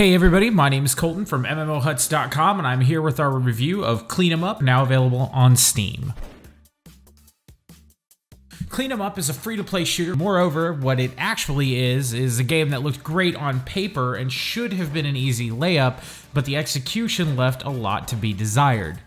Hey everybody, my name is Colton from MMOHuts.com and I'm here with our review of Clean 'em Up, now available on Steam. Clean 'em Up is a free-to-play shooter. Moreover, what it actually is a game that looked great on paper and should have been an easy layup, but the execution left a lot to be desired.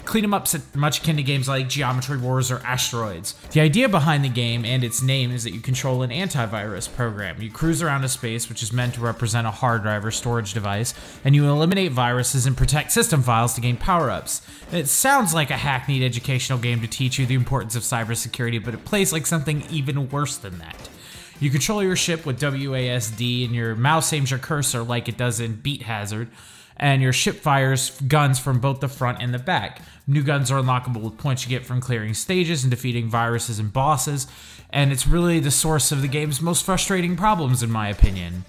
Clean 'em Up's much akin to games like Geometry Wars or Asteroids. The idea behind the game and its name is that you control an antivirus program. You cruise around a space which is meant to represent a hard drive or storage device, and you eliminate viruses and protect system files to gain power-ups. It sounds like a hackneyed educational game to teach you the importance of cybersecurity, but it plays like something even worse than that. You control your ship with WASD, and your mouse aims your cursor like it does in Beat Hazard, and your ship fires guns from both the front and the back. New guns are unlockable with points you get from clearing stages and defeating viruses and bosses, and it's really the source of the game's most frustrating problems in my opinion.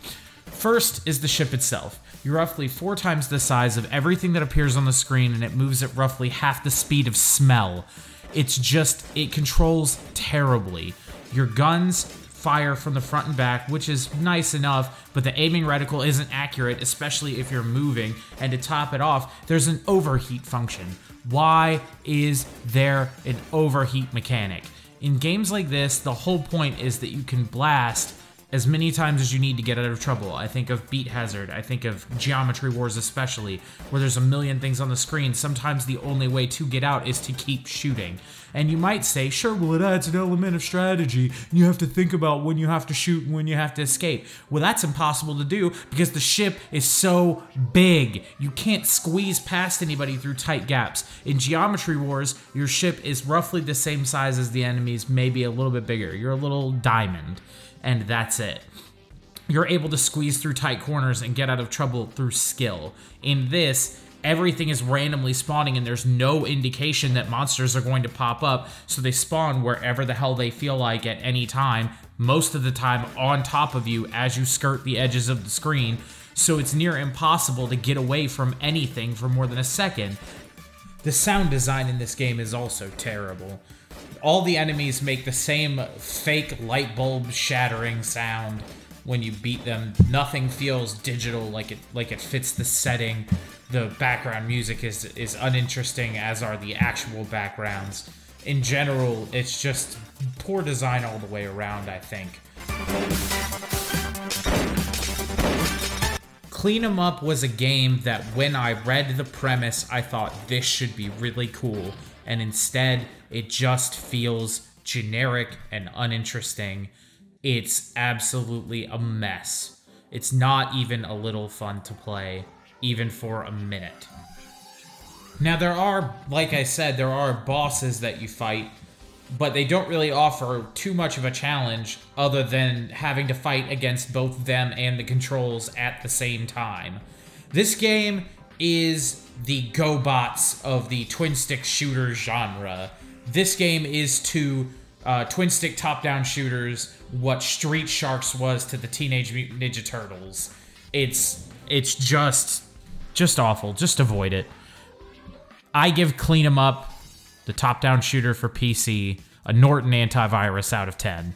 First is the ship itself. You're roughly 4 times the size of everything that appears on the screen, and it moves at roughly half the speed of smell. It controls terribly. Your guns fire from the front and back, which is nice enough, but the aiming reticle isn't accurate, especially if you're moving, and to top it off, there's an overheat function. Why is there an overheat mechanic? In games like this, the whole point is that you can blast as many times as you need to get out of trouble. I think of Beat Hazard, I think of Geometry Wars especially, where there's a million things on the screen. Sometimes the only way to get out is to keep shooting. And you might say, sure, well, it adds an element of strategy, and you have to think about when you have to shoot and when you have to escape. Well, that's impossible to do because the ship is so big. You can't squeeze past anybody through tight gaps. In Geometry Wars, your ship is roughly the same size as the enemies, maybe a little bit bigger. You're a little diamond, and that's it. You're able to squeeze through tight corners and get out of trouble through skill. In this, everything is randomly spawning and there's no indication that monsters are going to pop up, so they spawn wherever the hell they feel like at any time, most of the time on top of you as you skirt the edges of the screen, so it's near impossible to get away from anything for more than a second. The sound design in this game is also terrible. All the enemies make the same fake light bulb shattering sound when you beat them. Nothing feels digital like it fits the setting. The background music is uninteresting, as are the actual backgrounds. In general, it's just poor design all the way around, I think. Clean 'em Up was a game that when I read the premise, I thought this should be really cool, and instead, it just feels generic and uninteresting. It's absolutely a mess. It's not even a little fun to play, even for a minute. Now there are, like I said, there are bosses that you fight, but they don't really offer too much of a challenge other than having to fight against both them and the controls at the same time. This game is the GoBots of the twin-stick shooter genre. This game is to twin-stick top-down shooters what Street Sharks was to the Teenage Mutant Ninja Turtles. It's just awful. Just avoid it. I give Clean 'em Up, the top-down shooter for PC, a Norton Antivirus out of 10.